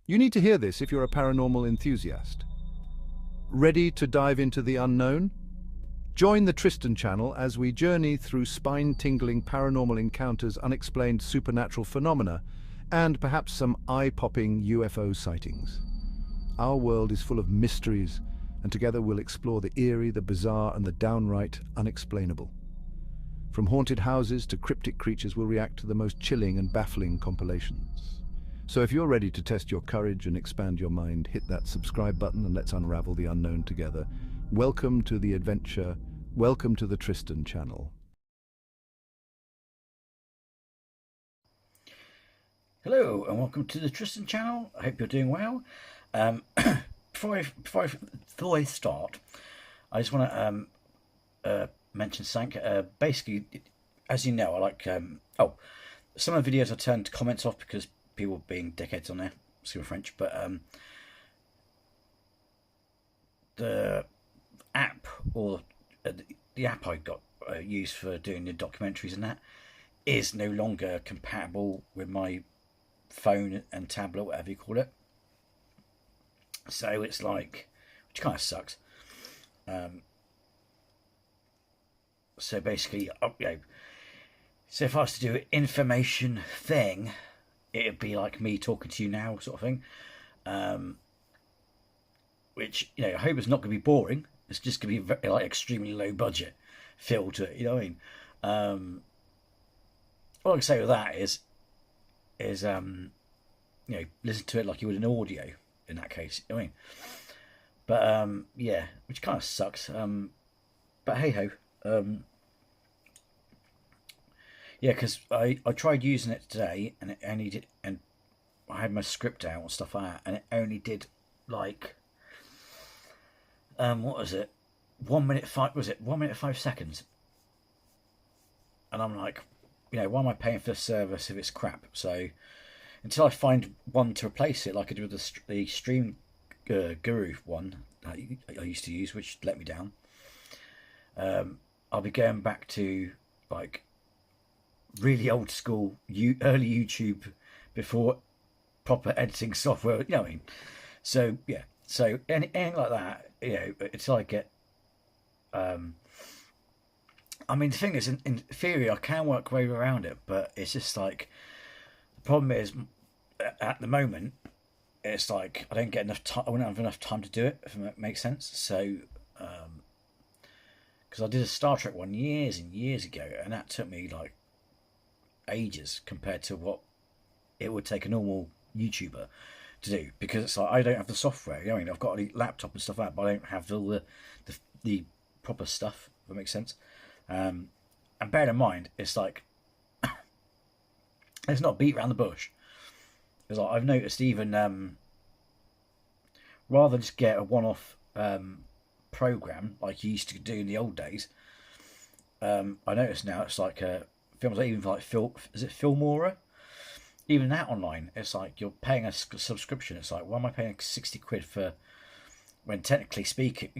You need to hear this if you're a paranormal enthusiast. Ready to dive into the unknown? Join the Tristan channel as we journey through spine-tingling paranormal encounters, unexplained supernatural phenomena, and perhaps some eye-popping UFO sightings. Our world is full of mysteries, and together we'll explore the eerie, the bizarre, and the downright unexplainable. From haunted houses to cryptic creatures, we'll react to the most chilling and baffling compilations. So if you're ready to test your courage and expand your mind, hit that subscribe button and let's unravel the unknown together. Welcome to the adventure. Welcome to the Tristan channel. Hello and welcome to the Tristan channel. I hope you're doing well. Before I start, I just want to mention something. Basically, as you know, I like some of the videos I turned comments off because people being dickheads on there. Excuse my French, but the app or the app I got used for doing the documentaries and that is no longer compatible with my phone and tablet, whatever you call it. So it's like, which kind of sucks. So basically, so if I was to do an information thing, it'd be like me talking to you now, sort of thing. Which, I hope it's not going to be boring. It's just going to be very, like, extremely low budget feel to it. You know what I mean? All I can say with that is listen to it like you would an audio in that case. You know what I mean? But yeah, which kind of sucks. But hey ho. Yeah, because I tried using it today and it only did, and I had my script out and stuff like that, and it only did like what was it? 1 minute 5 was it 1 minute 5 seconds? And I'm like, why am I paying for this service if it's crap? So until I find one to replace it, like I did with the Stream Guru one I used to use, which let me down, I'll be going back to like really old school early YouTube before proper editing software. You know what I mean? So yeah, so anything like that, it's like get. I mean, the thing is, in theory, I can work my way around it, but it's just like the problem is at the moment, it's like I don't get enough time. I wouldn't have enough time to do it, if it makes sense. So, because I did a Star Trek one years and years ago, and that took me like ages compared to what it would take a normal YouTuber to do, because it's like I don't have the software. I mean, I've got a laptop and stuff like that, but I don't have all the proper stuff. If that makes sense. And bear in mind, it's like it's not beat around the bush. Because like, I've noticed even rather than just get a one-off program like you used to do in the old days, I notice now it's like films like even like is it Filmora? Even that online, it's like you're paying a subscription. It's like, why am I paying 60 quid for when technically speaking,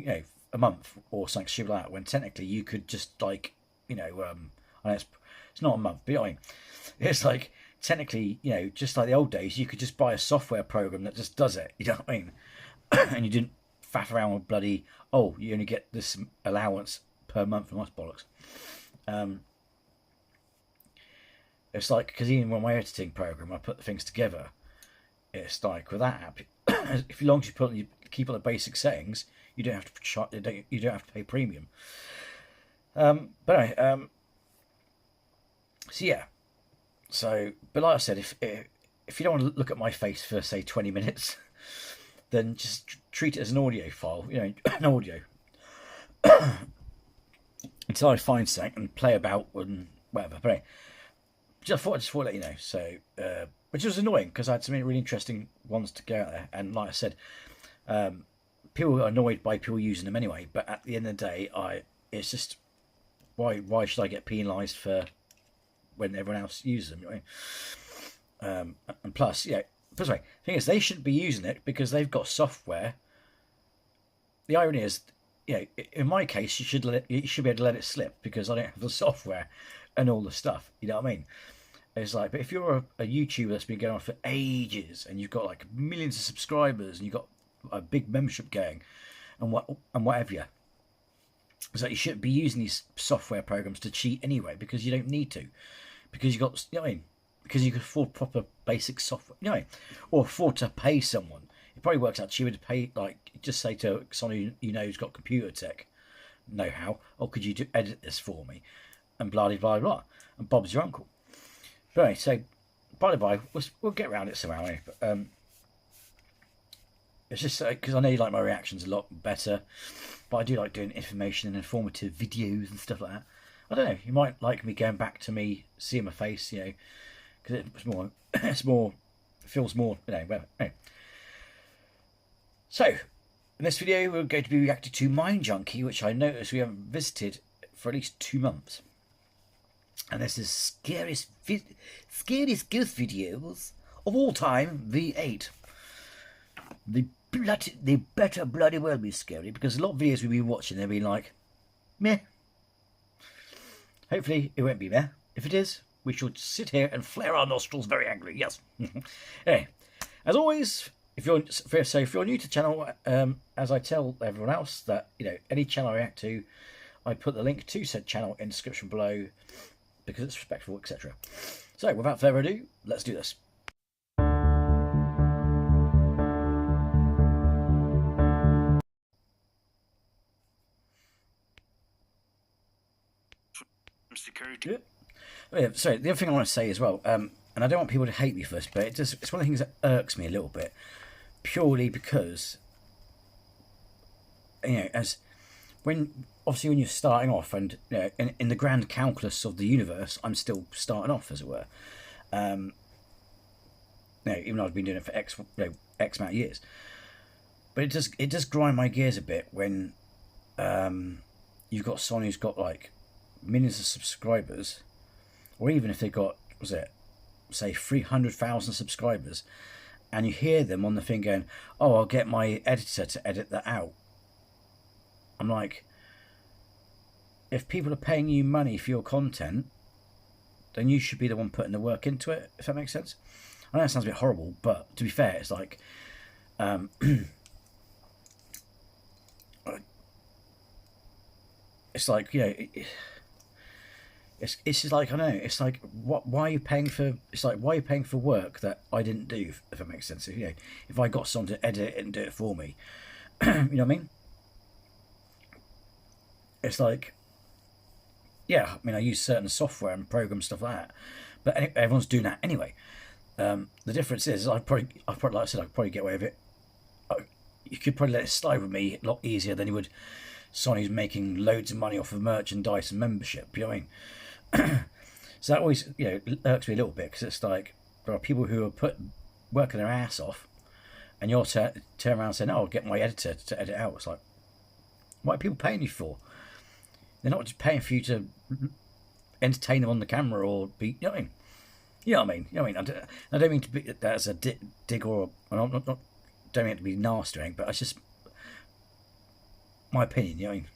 a month or something stupid like that, when technically you could just like, I know it's not a month, but it's like technically, just like the old days, you could just buy a software program that just does it. You know what I mean? And you didn't faff around with bloody, you only get this allowance per month and that's bollocks. It's like, because even when my editing program, I put the things together. It's like with that app, if as long as you keep on the basic settings, you don't have to you don't have to pay premium. But anyway, so yeah. So, but like I said, if you don't want to look at my face for say 20 minutes, then just treat it as an audio file. An audio until I find something and play about and whatever. But anyway, just thought I'd let you know. So, which was annoying because I had some really interesting ones to go out there, and like I said, people are annoyed by people using them anyway. But at the end of the day, it's just why should I get penalised for when everyone else uses them? And plus, plus, the thing is, they shouldn't be using it because they've got software. The irony is, in my case, you should be able to let it slip because I don't have the software and all the stuff. You know what I mean? It's like, but if you're a YouTuber that's been going on for ages and you've got like millions of subscribers and you've got a big membership going and whatever, it's like you shouldn't be using these software programs to cheat anyway, because you don't need to, because you got, you know what I mean, because you can afford proper basic software, you know what I mean? Or afford to pay someone. It probably works out cheaper to pay, like, just say to someone you know who's got computer tech know-how, oh, could you edit this for me, and blah blah blah, and Bob's your uncle. But anyway, so by the by, we'll get around it somehow. Anyway. But it's just because I know you like my reactions a lot better, but I do like doing information and informative videos and stuff like that. I don't know, you might like me going back to me seeing my face, you know, because it's more, feels more, you know, whatever. Anyway. So, in this video, we're going to be reacting to Mind Junkie, which I noticed we haven't visited for at least 2 months. And this is scariest ghost videos of all time, V8. They better bloody well be scary, because a lot of videos we've been watching, they've been like, meh. Hopefully, it won't be meh. If it is, we should sit here and flare our nostrils very angrily. Yes. Anyway, as always, if you're new to the channel, as I tell everyone else that, you know, any channel I react to, I put the link to said channel in the description below, because it's respectful, etc. So, without further ado, let's do this. Security. Yeah. Oh, yeah, sorry, the other thing I want to say as well, and I don't want people to hate me for this, but it's one of the things that irks me a little bit, purely because, you know, obviously when you're starting off, and, you know, in the grand calculus of the universe, I'm still starting off, as it were. You know, even though I've been doing it for X amount of years, but it does grind my gears a bit when you've got someone who's got like millions of subscribers, or even if they got, say 300,000 subscribers, and you hear them on the thing going, oh, I'll get my editor to edit that out. I'm like, if people are paying you money for your content, then you should be the one putting the work into it, if that makes sense. I know it sounds a bit horrible, but to be fair, it's like, it's like, you know, it's just like, I don't know, it's like, why are you paying for, it's like, why are you paying for work that I didn't do, if that makes sense? If, you know, if I got someone to edit it and do it for me, you know what I mean? It's like, yeah, I mean, I use certain software and programs, stuff like that, but everyone's doing that anyway. The difference is, I probably, like I said, I could probably get away with it. You could probably let it slide with me a lot easier than you would someone who's making loads of money off of merchandise and membership, you know what I mean? So that always, you know, irks me a little bit, because it's like, there are people who are working their ass off, and you're turn around saying, oh, I'll get my editor to edit out. It's like, what are people paying you for? They're not just paying for you to entertain them on the camera or be, you know what I mean? You know what I mean? You know what I mean? I don't mean to be that as a dig, or don't mean it to be nasty or anything, but it's just my opinion, you know what I mean?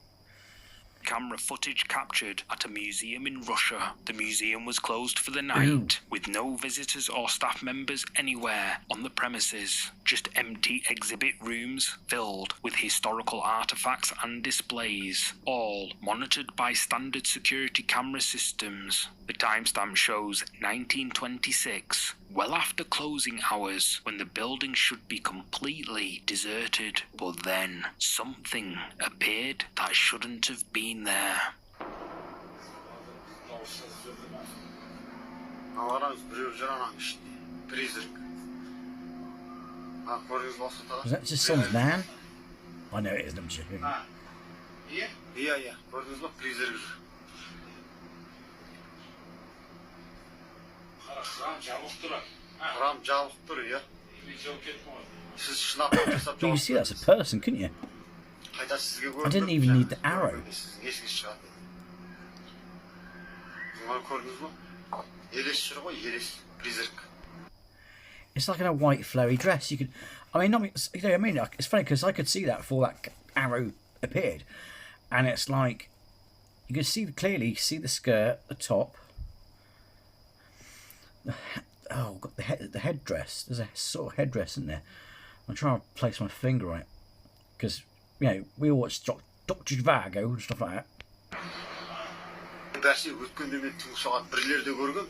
Camera footage captured at a museum in Russia. The museum was closed for the night, with no visitors or staff members anywhere on the premises. Just empty exhibit rooms filled with historical artifacts and displays, all monitored by standard security camera systems. The timestamp shows 1926, well after closing hours, when the building should be completely deserted. But then something appeared that shouldn't have been there. Was that just someone's man? I know it is, don't you? Yeah. You can see that's a person, couldn't you? I didn't even need the arrow. It's like in a white flowy dress. You could, I mean, not, you know, I mean, it's funny because I could see that before that arrow appeared, and it's like you could see clearly, see the skirt, the top, Oh, got the headdress. There's a sort of headdress in there. I'm trying to place my finger on it because we all watch Dr. Zhivago and stuff like that. Бәсе өткенде мен түнгі сағат 1-лерде көргем.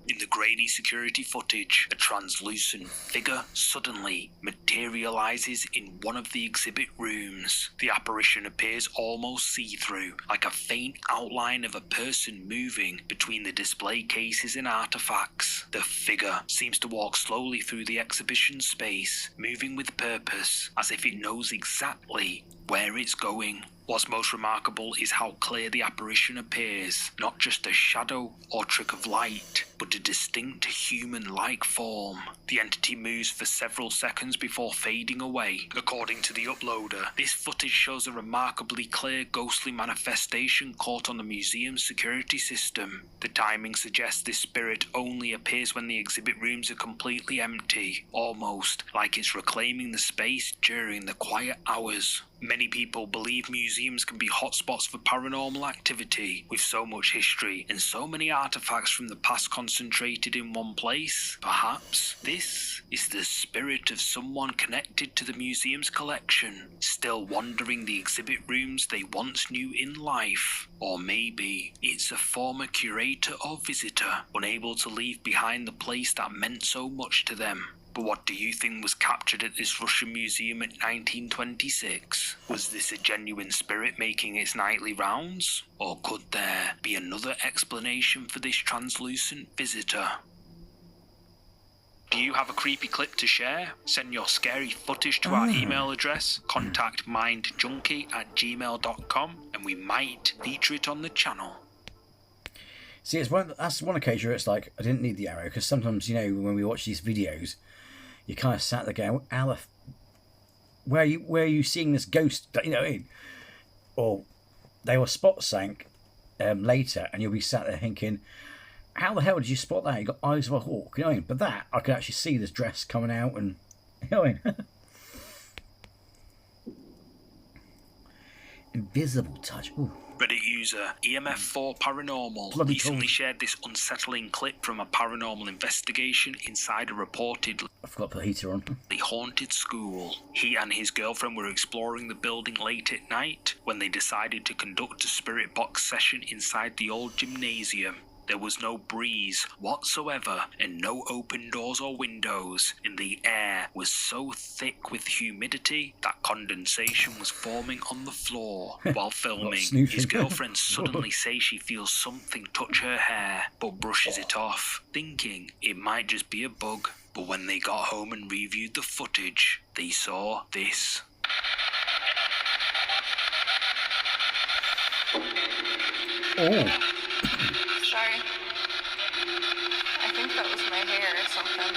In the grainy security footage, a translucent figure suddenly materializes in one of the exhibit rooms. The apparition appears almost see-through, like a faint outline of a person moving between the display cases and artifacts. The figure seems to walk slowly through the exhibition space, moving with purpose, as if it knows exactly where it's going. What's most remarkable is how clear the apparition appears, not just a shadow or trick of light, but a distinct human-like form. The entity moves for several seconds before fading away. According to the uploader, this footage shows a remarkably clear ghostly manifestation caught on the museum's security system. The timing suggests this spirit only appears when the exhibit rooms are completely empty, almost like it's reclaiming the space during the quiet hours. Many people believe museums can be hotspots for paranormal activity, with so much history and so many artifacts from the past concentrated in one place. Perhaps this is the spirit of someone connected to the museum's collection, still wandering the exhibit rooms they once knew in life. Or maybe it's a former curator or visitor, unable to leave behind the place that meant so much to them. But what do you think was captured at this Russian museum in 1926? Was this a genuine spirit making its nightly rounds? Or could there be another explanation for this translucent visitor? Do you have a creepy clip to share? Send your scary footage to our email address, contactmindjunkie@gmail.com, and we might feature it on the channel. See, that's one occasion where it's like, I didn't need the arrow, because sometimes, when we watch these videos, you kind of sat there going, where are you seeing this ghost? Or they will spot sank later, and you'll be sat there thinking, how the hell did you spot that? You got eyes of a hawk, But that, I could actually see this dress coming out, and invisible touch. Ooh. Reddit user EMF4 Paranormal recently shared this unsettling clip from a paranormal investigation inside a reported I forgot to put the heater on. haunted school. He and his girlfriend were exploring the building late at night when they decided to conduct a spirit box session inside the old gymnasium. There was no breeze whatsoever and no open doors or windows, and the air was so thick with humidity that condensation was forming on the floor. While filming, his girlfriend suddenly says she feels something touch her hair, but brushes it off, thinking it might just be a bug. But when they got home and reviewed the footage, they saw this. Oh. Sorry. I think that was my hair or something.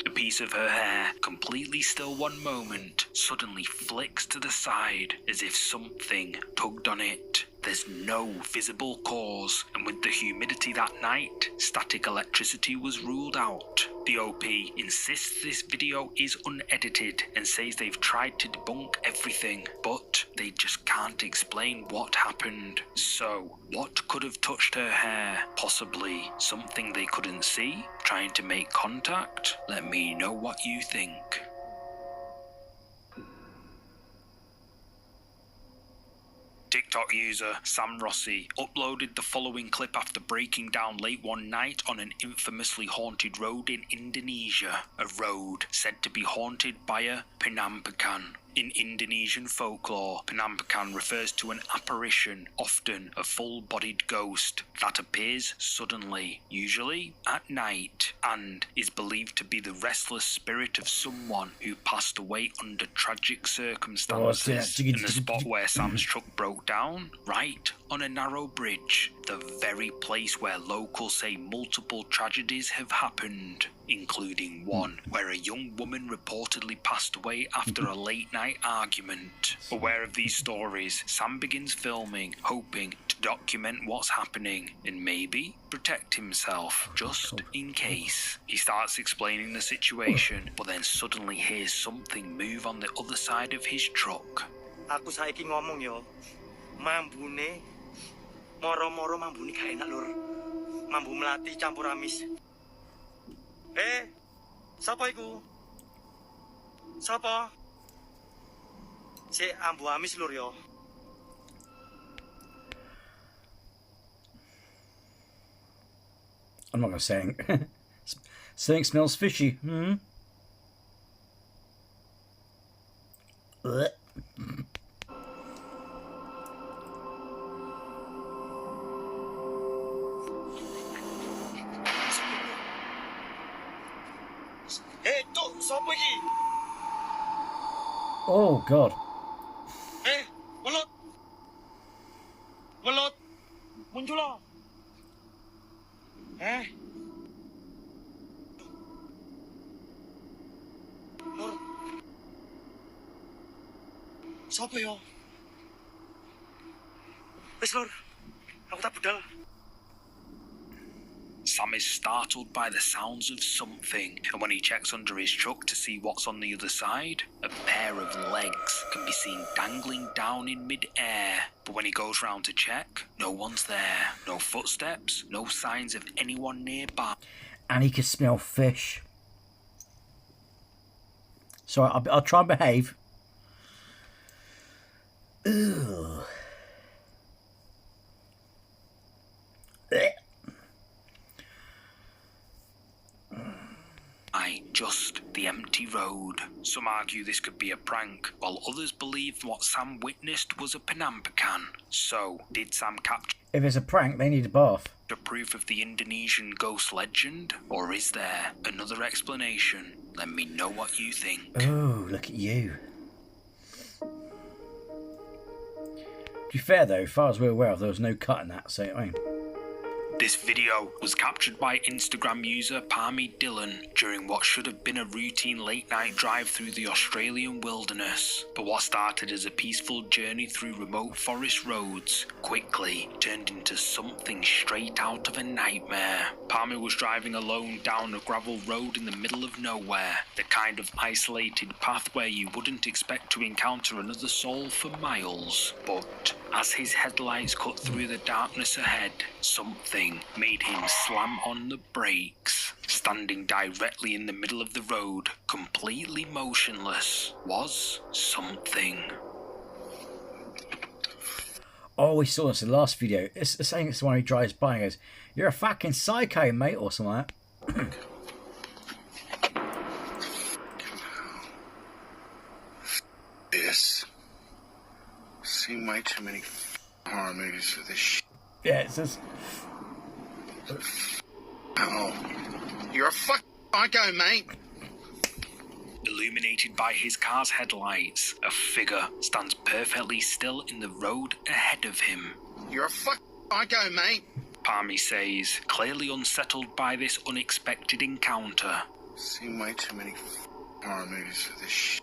A piece of her hair, completely still one moment, suddenly flicks to the side as if something tugged on it. There's no visible cause, and with the humidity that night, static electricity was ruled out. The OP insists this video is unedited and says they've tried to debunk everything, but they just can't explain what happened. So, what could have touched her hair? Possibly something they couldn't see? Trying to make contact? Let me know what you think. TikTok user Sam Rossi uploaded the following clip after breaking down late one night on an infamously haunted road in Indonesia, a road said to be haunted by a penampakan. In Indonesian folklore, penampakan refers to an apparition, often a full-bodied ghost, that appears suddenly, usually at night, and is believed to be the restless spirit of someone who passed away under tragic circumstances. In the spot where Sam's truck broke down, right on a narrow bridge, the very place where locals say multiple tragedies have happened, including one where a young woman reportedly passed away after a late-night argument. Aware of these stories, Sam begins filming, hoping to document what's happening and maybe protect himself, just in case. He starts explaining the situation, but then suddenly hears something move on the other side of his truck. Aku saiki ngomong yo, mambune, moro-moro mambune gak enak lur, mambu melati campur amis. Sapa iku? Sapa? Si ambu amis lur yo. I'm not going to say anything. Something smells fishy. Blech. Tuk, sapa iki? Oh, God. Welut. Welut. Muncul lo. Lur. Sapa yo? Wis lur. Aku tak budal. Sam is startled by the sounds of something, and when he checks under his truck to see what's on the other side, a pair of legs can be seen dangling down in mid-air. But when he goes round to check, no one's there. No footsteps, no signs of anyone nearby. And he can smell fish. So I'll try and behave. Ugh. Just the empty road. Some argue this could be a prank, while others believe what Sam witnessed was a penampakan. So, did Sam capture If it's a prank, they need a bath. proof of the Indonesian ghost legend? Or is there another explanation? Let me know what you think. Oh, look at you. To be fair though, as far as we're aware of, there was no cut in that, so I mean... This video was captured by Instagram user Palmy Dillon during what should have been a routine late-night drive through the Australian wilderness. But what started as a peaceful journey through remote forest roads quickly turned into something straight out of a nightmare. Palmy was driving alone down a gravel road in the middle of nowhere, the kind of isolated path where you wouldn't expect to encounter another soul for miles. But as his headlights cut through the darkness ahead, something made him slam on the brakes. Standing directly in the middle of the road, completely motionless, was something. Oh, we saw this in the last video. It's the same as the one who drives by and goes, "You're a fucking psycho, mate," or something like that. Yes. Seen way too many horror movies for this shit. Yeah, it says... Oh. You're a fucking psycho, mate. Illuminated by his car's headlights, a figure stands perfectly still in the road ahead of him. You're a fucking psycho, mate. Palmy says, clearly unsettled by this unexpected encounter. Seen way too many horror movies for this shit.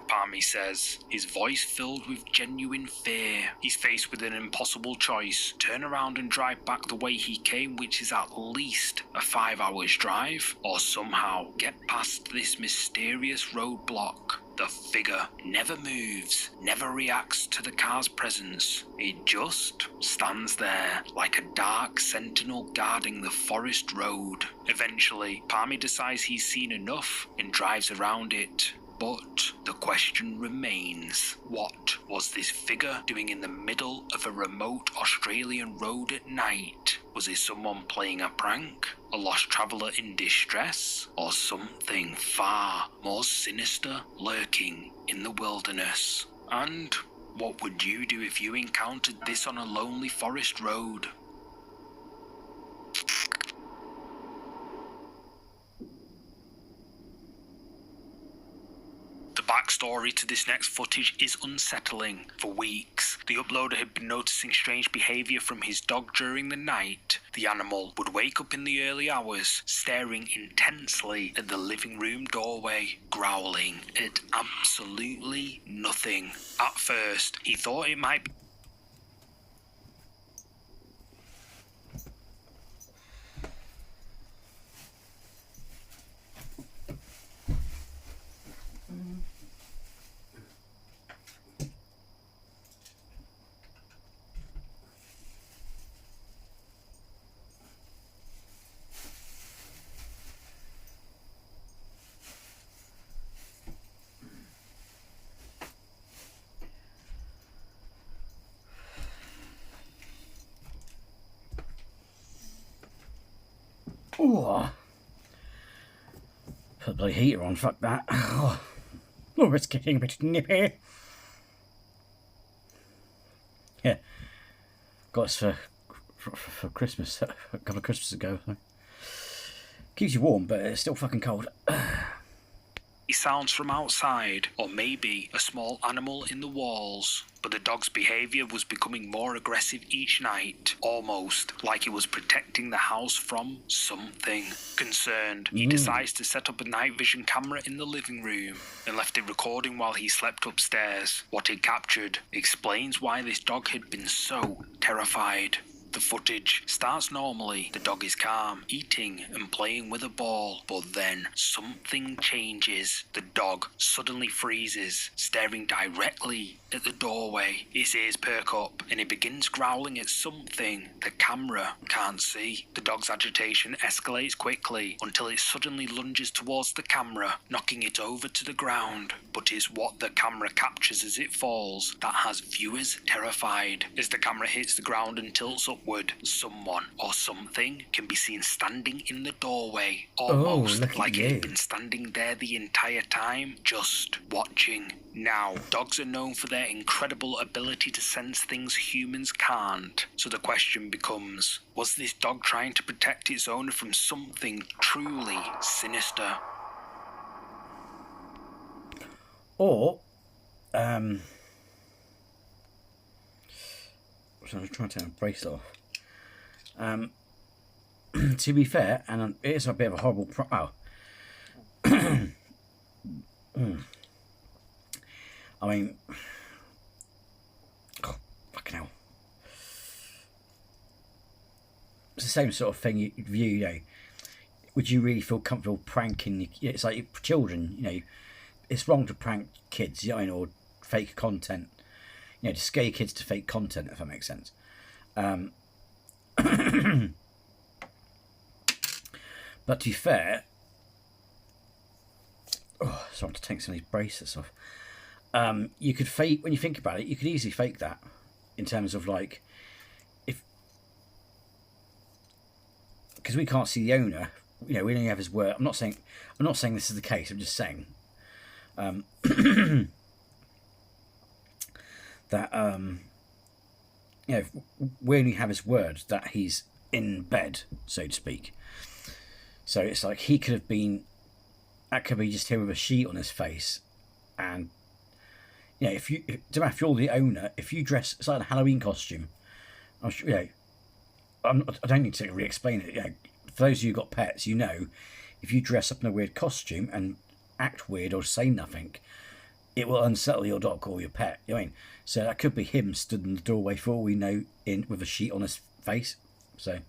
Palmy says, his voice filled with genuine fear. He's faced with an impossible choice: turn around and drive back the way he came, which is at least a 5 hours drive, or somehow get past this mysterious roadblock. The figure never moves, never reacts to the car's presence. It just stands there, like a dark sentinel guarding the forest road. Eventually, Palmy decides he's seen enough and drives around it. But the question remains, what was this figure doing in the middle of a remote Australian road at night? Was it someone playing a prank? A lost traveller in distress? Or something far more sinister lurking in the wilderness? And what would you do if you encountered this on a lonely forest road? The backstory to this next footage is unsettling. For weeks, the uploader had been noticing strange behaviour from his dog during the night. The animal would wake up in the early hours, staring intensely at the living room doorway, growling at absolutely nothing. At first, he thought it might be Oh, put the bloody heater on, fuck that. Oh, it's getting a bit nippy. Yeah, got this for Christmas, a couple of Christmases ago. So. Keeps you warm, but it's still fucking cold. sounds from outside, or maybe a small animal in the walls. But the dog's behaviour was becoming more aggressive each night, almost like it was protecting the house from something. Concerned, he decides to set up a night vision camera in the living room and left it recording while he slept upstairs. What it captured explains why this dog had been so terrified. The footage starts normally. The dog is calm, eating and playing with a ball, but then something changes. The dog suddenly freezes, staring directly at the doorway. Its ears perk up and it begins growling at something the camera can't see. The dog's agitation escalates quickly until it suddenly lunges towards the camera, knocking it over to the ground. But it's what the camera captures as it falls that has viewers terrified. As the camera hits the ground and tilts upward, someone or something can be seen standing in the doorway, almost like it had been standing there the entire time, just watching. Now, dogs are known for their incredible ability to sense things humans can't, so the question becomes, was this dog trying to protect its owner from something truly sinister? Or, so I'm trying to take a bracelet off. To be fair, and it is a bit of a horrible I mean, oh, fucking hell. It's the same sort of thing you view, you know. Would you really feel comfortable pranking? It's like children, you know. It's wrong to prank kids, you know, or fake content. You know, to scare kids to fake content, if that makes sense. But to be fair, so I have to take some of these bracelets off. You could fake, when you think about it, you could easily fake that in terms of like, because we can't see the owner, you know, we only have his word. I'm not saying this is the case. I'm just saying that you know, we only have his word that he's in bed, so to speak. So it's like he could have been, that could be just him with a sheet on his face, and you know, if you're the owner, if you dress, it's like a Halloween costume. I'm sure, you know, I don't need to re-explain it. You know, for those of you who've got pets, you know, if you dress up in a weird costume and act weird or say nothing, it will unsettle your dog or your pet. You know what I mean? So that could be him stood in the doorway for all we know, in with a sheet on his face. So.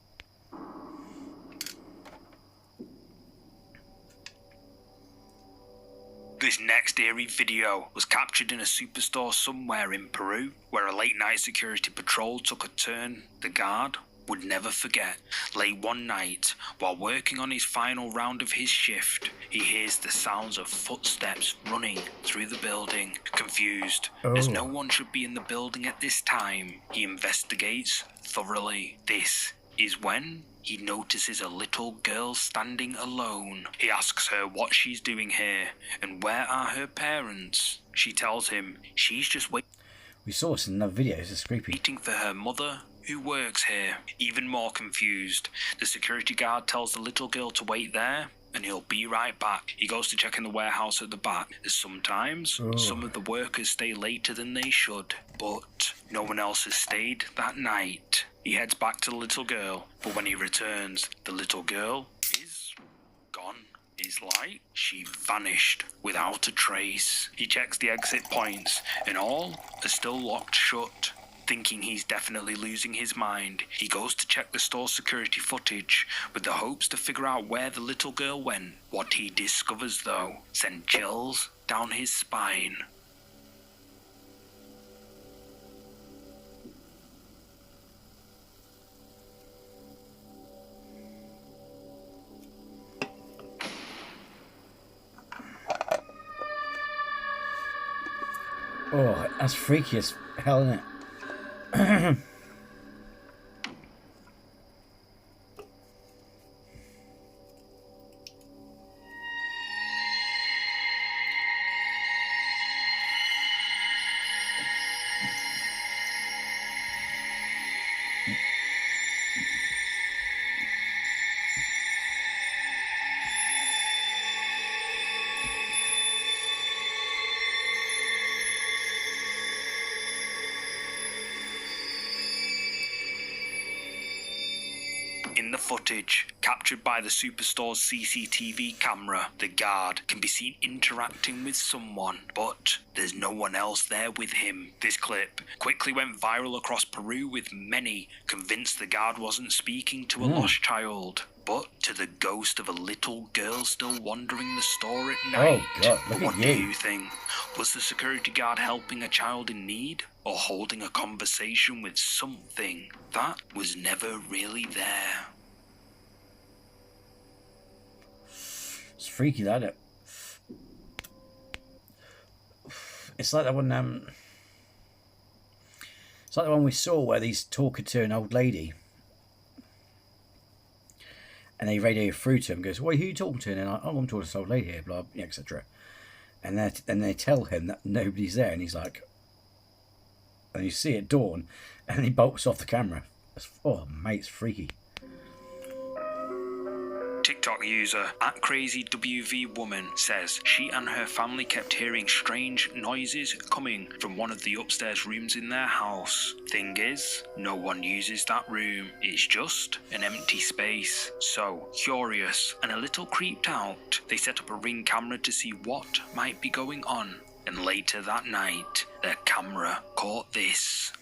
This next eerie video was captured in a superstore somewhere in Peru, where a late-night security patrol took a turn the guard would never forget. Late one night, while working on his final round of his shift, he hears the sounds of footsteps running through the building. Confused, as no one should be in the building at this time, he investigates thoroughly. This is when he notices a little girl standing alone. He asks her what she's doing here and where are her parents. She tells him she's just We saw this in another video. This is creepy. waiting for her mother, who works here. Even more confused, the security guard tells the little girl to wait there and he'll be right back. He goes to check in the warehouse at the back, as sometimes some of the workers stay later than they should, but no one else has stayed that night. He heads back to the little girl, but when he returns, the little girl is gone. It's like she vanished without a trace. He checks the exit points, and all are still locked shut. Thinking he's definitely losing his mind, he goes to check the store security footage with the hopes to figure out where the little girl went. What he discovers, though, sent chills down his spine. Oh, that's freaky as hell, isn't it? In the footage, captured by the superstore's CCTV camera, the guard can be seen interacting with someone, but there's no one else there with him. This clip quickly went viral across Peru, with many convinced the guard wasn't speaking to a lost child, but to the ghost of a little girl still wandering the store at night. Oh God, look What at do you. you think? Was the security guard helping a child in need, or holding a conversation with something that was never really there? It's freaky, that it. It's like that one. It's like the one we saw where he's talking to an old lady, and they radio through to him. Goes, "Well, who are you talking to?" And they're like, "Oh, I'm talking to this old lady here," blah, etc. And they tell him that nobody's there, and he's like, and you see it dawn, and he bolts off the camera. Oh, mate, it's freaky. TikTok user @CrazyWVWoman says she and her family kept hearing strange noises coming from one of the upstairs rooms in their house. Thing is, no one uses that room. It's just an empty space. So, curious and a little creeped out, they set up a Ring camera to see what might be going on. And later that night, their camera caught this.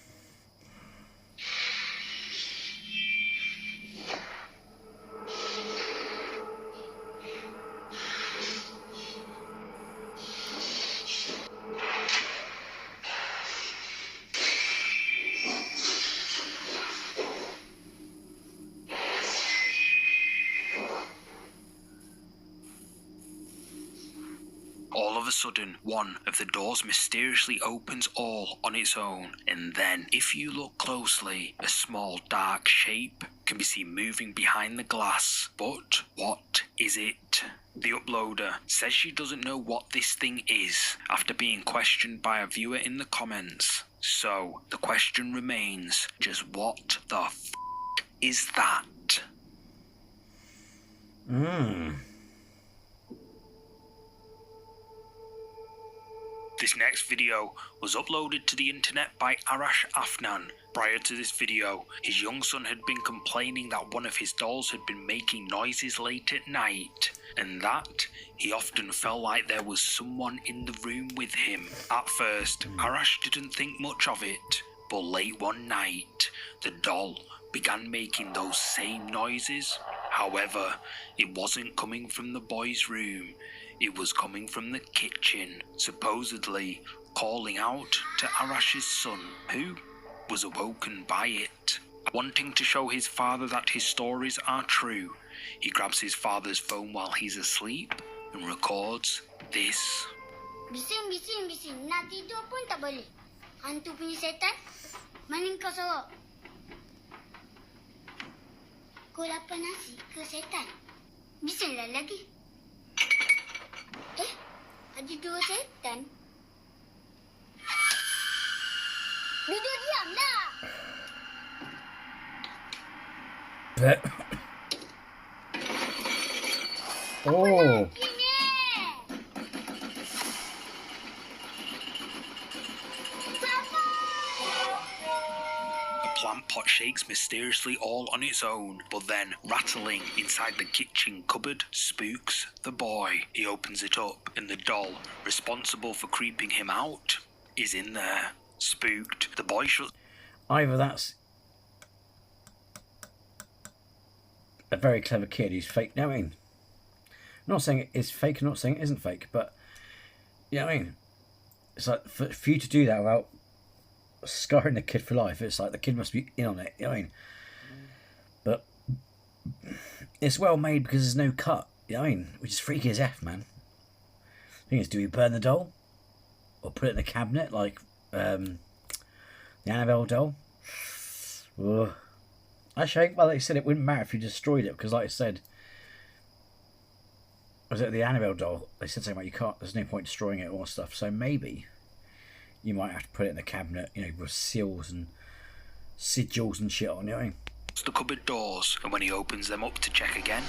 All of a sudden, one of the doors mysteriously opens all on its own, and then, if you look closely, a small dark shape can be seen moving behind the glass. But what is it? The uploader says she doesn't know what this thing is after being questioned by a viewer in the comments. So, the question remains, just what the f*** is that? This next video was uploaded to the internet by Arash Afnan. Prior to this video, his young son had been complaining that one of his dolls had been making noises late at night, and that he often felt like there was someone in the room with him. At first, Arash didn't think much of it, but late one night, the doll began making those same noises. However, it wasn't coming from the boy's room. It was coming from the kitchen, supposedly calling out to Arash's son, who was awoken by it. Wanting to show his father that his stories are true, he grabs his father's phone while he's asleep and records this. Bising, bising, bising. Nak tidur pun tak boleh. Hantu punya setan, maning kau sorok. Kau lapar nasi ke setan? Bismillah lagi. Ada 2 setan. Duduk diamlah. Oh. Plant pot shakes mysteriously all on its own, but then rattling inside the kitchen cupboard spooks the boy. He opens it up, and the doll, responsible for creeping him out, is in there. Spooked, the boy shuts. Either that's a very clever kid who's fake. You know what I mean? I'm not saying it is fake, I'm not saying it isn't fake, but you know what I mean? It's like for you to do that without scarring the kid for life, it's like the kid must be in on it, you know what I mean? But it's well made because there's no cut, you know what I mean? Which is freaky as F, man. The thing is, do we burn the doll? Or put it in the cabinet like the Annabelle doll? Ugh. Actually, well, they said it wouldn't matter if you destroyed it, because like I said, was it the Annabelle doll? They said something about you can't, there's no point destroying it or stuff, so maybe you might have to put it in the cabinet, you know, with seals and sigils and shit on, you know what I mean? The cupboard doors, and when he opens them up to check again,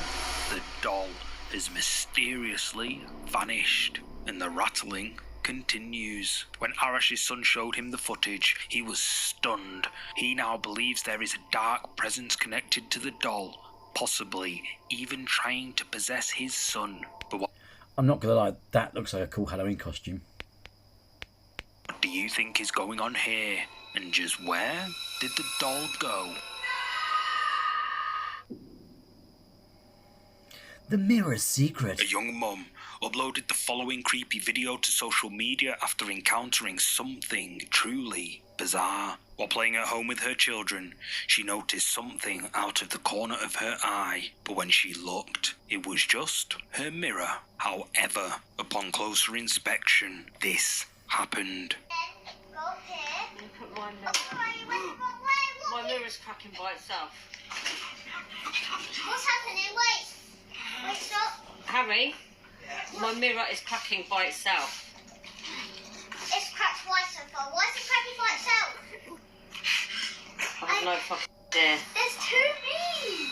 the doll has mysteriously vanished, and the rattling continues. When Arash's son showed him the footage, he was stunned. He now believes there is a dark presence connected to the doll, possibly even trying to possess his son. But what I'm not gonna lie, that looks like a cool Halloween costume. What do you think is going on here? And just where did the doll go? The mirror's secret. A young mum uploaded the following creepy video to social media after encountering something truly bizarre. While playing at home with her children, she noticed something out of the corner of her eye, but when she looked, it was just her mirror. However, upon closer inspection, this happened. Look at my mirror. My mirror's cracking by itself. What's happening? Wait, stop. Harry, my mirror is cracking by itself. It's cracked twice so far. Why is it cracking by itself? I have no fucking idea. There's 2 bees.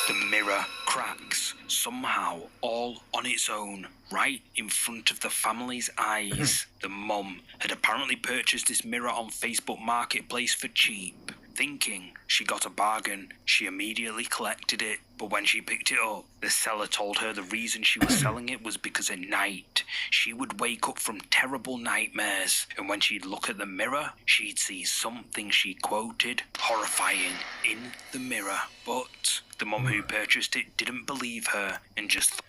The mirror cracks, somehow, all on its own, right in front of the family's eyes. The mum had apparently purchased this mirror on Facebook Marketplace for cheap. Thinking she got a bargain, she immediately collected it. But when she picked it up, the seller told her the reason she was selling it was because at night she would wake up from terrible nightmares, and when she'd look at the mirror, she'd see something she quoted horrifying in the mirror. But the mum who purchased it didn't believe her and just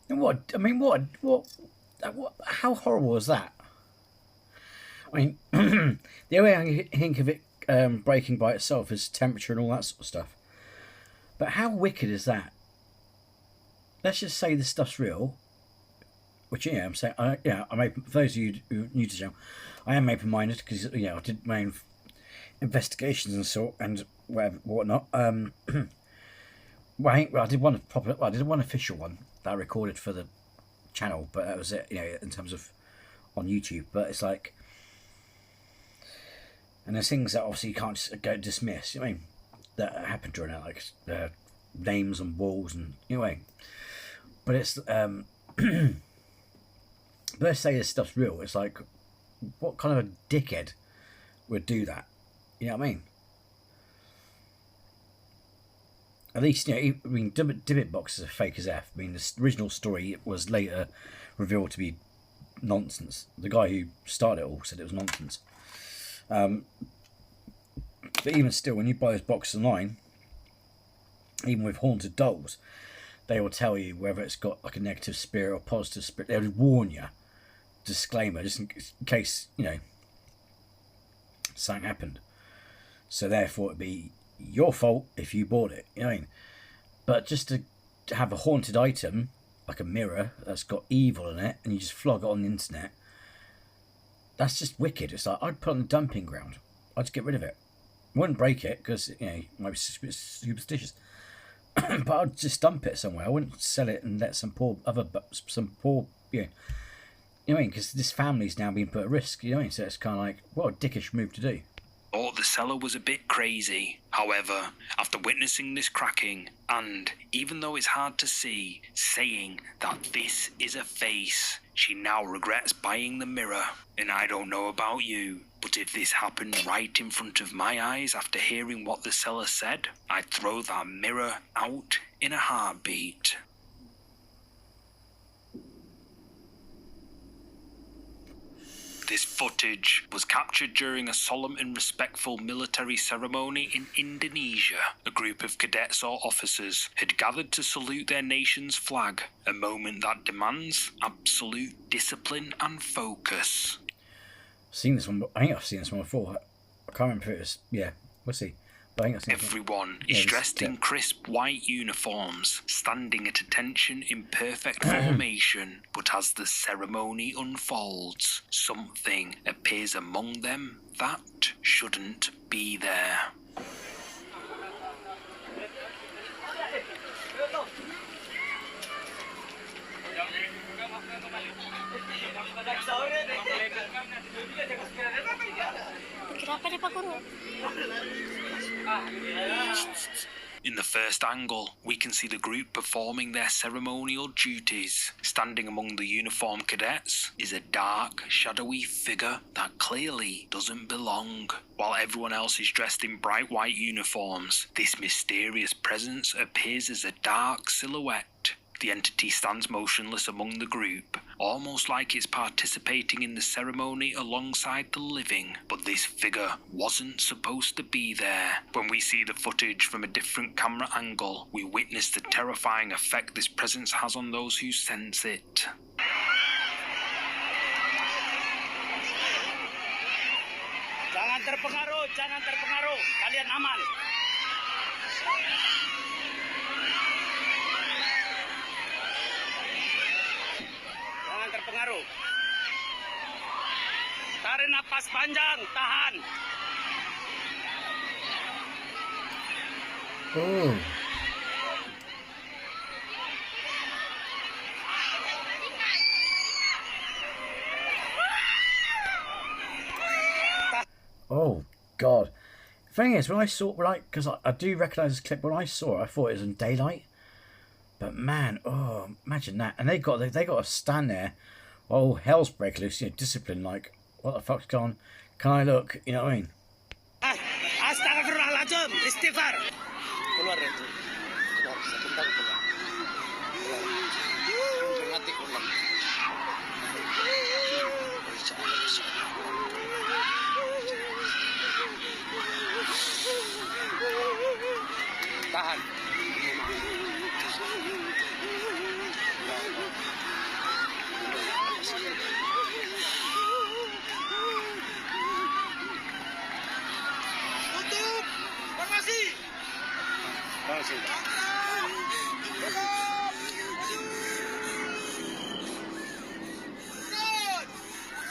What? I mean, what? How horrible is that? I mean, the way I think of it breaking by itself is temperature and all that sort of stuff. But how wicked is that? Let's just say this stuff's real, which I'm saying. I'm open, for those of you who are new to the channel, I am open-minded because I did my own investigations and whatnot. Well, I did one proper. Well, I did one official one that I recorded for the channel, but that was it. In terms of on YouTube. But it's like, and there's things that obviously you can't just go dismiss. You know what I mean? That happened during that, like names on walls and anyway. But it's but let's say this stuff's real. It's like, what kind of a dickhead would do that? You know what I mean? At least, I mean, Dibbit boxes are fake as F. I mean, the original story was later revealed to be nonsense. The guy who started it all said it was nonsense. But even still, when you buy those boxes online, even with haunted dolls, they will tell you whether it's got like a negative spirit or positive spirit. They would warn you, disclaimer, just in case, something happened. So therefore it'd be your fault if you bought it, you know what I mean? But just to have a haunted item, like a mirror, that's got evil in it, and you just flog it on the internet, that's just wicked. It's like, I'd put it on the dumping ground. I'd just get rid of it. wouldn't break it because you might be superstitious. But I'd just dump it somewhere. I wouldn't sell it and let some poor you know what I mean? Because this family's now being put at risk. You know what I mean? So it's kind of like, what a dickish move to do. Thought the seller was a bit crazy. However, after witnessing this cracking, and even though it's hard to see, saying that this is a face, she now regrets buying the mirror. And I don't know about you, but if this happened right in front of my eyes after hearing what the seller said, I'd throw that mirror out in a heartbeat. This footage was captured during a solemn and respectful military ceremony in Indonesia. A group of cadets or officers had gathered to salute their nation's flag, a moment that demands absolute discipline and focus. Seen this one? I think I've seen this one before. I can't remember if it was. Yeah, we'll see. But I think I've seen Everyone is dressed in crisp white uniforms, standing at attention in perfect formation. But as the ceremony unfolds, something appears among them that shouldn't be there. In the first angle, we can see the group performing their ceremonial duties. Standing among the uniformed cadets is a dark, shadowy figure that clearly doesn't belong. While everyone else is dressed in bright white uniforms, this mysterious presence appears as a dark silhouette. The entity stands motionless among the group, almost like it's participating in the ceremony alongside the living. But this figure wasn't supposed to be there. When we see the footage from a different camera angle, we witness the terrifying effect this presence has on those who sense it. Jangan terpengaruh, kalian aman. Jangan terpengaruh. Tarik napas panjang, tahan. Oh. Oh God! The thing is, when I saw, because I do recognise this clip. When I saw it, I thought it was in daylight. But man, oh, imagine that! And they got to stand there while hell's break loose. You know, discipline. Like, what the fuck's going on? Can I look? You know what I mean? Astagfirullahaladzim, istighfar. Keluar itu. Keluar, sebentar keluar. Hati ulang. Tahan. Tutup. Formasi.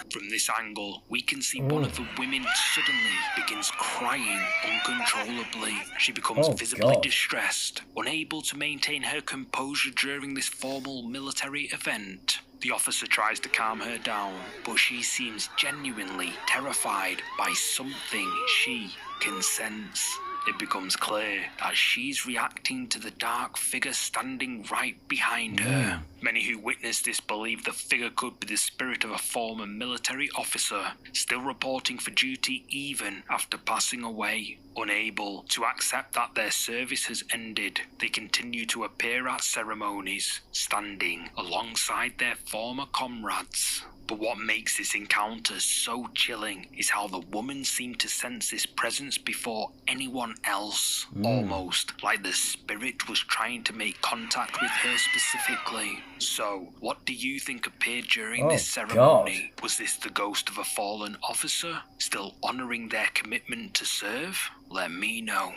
From this angle, we can see one of the women suddenly begins crying uncontrollably. She becomes visibly distressed, unable to maintain her composure during this formal military event. The officer tries to calm her down, but she seems genuinely terrified by something she can sense. It becomes clear that she's reacting to the dark figure standing right behind her. Many who witnessed this believe the figure could be the spirit of a former military officer, still reporting for duty even after passing away. Unable to accept that their service has ended, they continue to appear at ceremonies, standing alongside their former comrades. But what makes this encounter so chilling is how the woman seemed to sense this presence before anyone else. Almost like the spirit was trying to make contact with her specifically. So, what do you think appeared during this ceremony? Was this the ghost of a fallen officer, still honouring their commitment to serve? Let me know.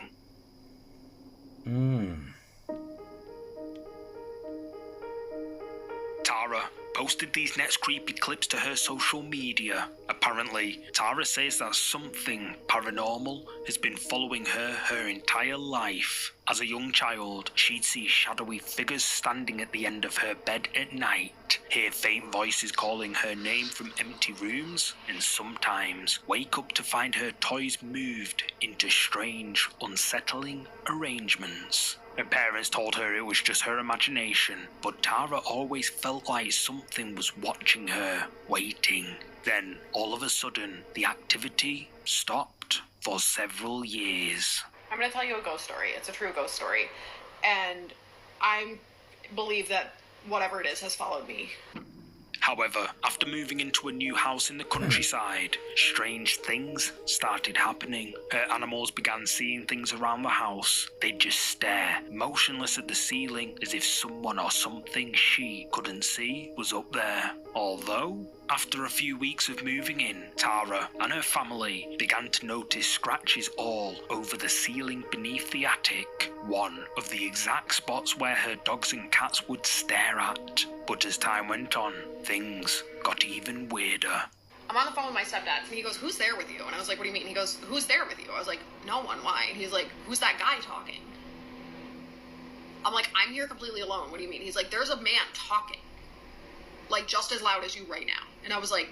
Tara posted these next creepy clips to her social media. Apparently, Tara says that something paranormal has been following her entire life. As a young child, she'd see shadowy figures standing at the end of her bed at night, hear faint voices calling her name from empty rooms, and sometimes wake up to find her toys moved into strange, unsettling arrangements. Her parents told her it was just her imagination, but Tara always felt like something was watching her, waiting. Then, all of a sudden, the activity stopped for several years. I'm going to tell you a ghost story. It's a true ghost story. And I believe that whatever it is has followed me. However, after moving into a new house in the countryside, strange things started happening. Her animals began seeing things around the house. They'd just stare, motionless at the ceiling, as if someone or something she couldn't see was up there. Although, after a few weeks of moving in, Tara and her family began to notice scratches all over the ceiling beneath the attic, one of the exact spots where her dogs and cats would stare at. But as time went on, things got even weirder. I'm on the phone with my stepdad, and he goes, "Who's there with you?" And I was like, "What do you mean?" He goes, "Who's there with you?" I was like, "No one, why?" And he's like, "Who's that guy talking?" I'm like, "I'm here completely alone. What do you mean?" He's like, "There's a man talking, like just as loud as you right now." And I was like,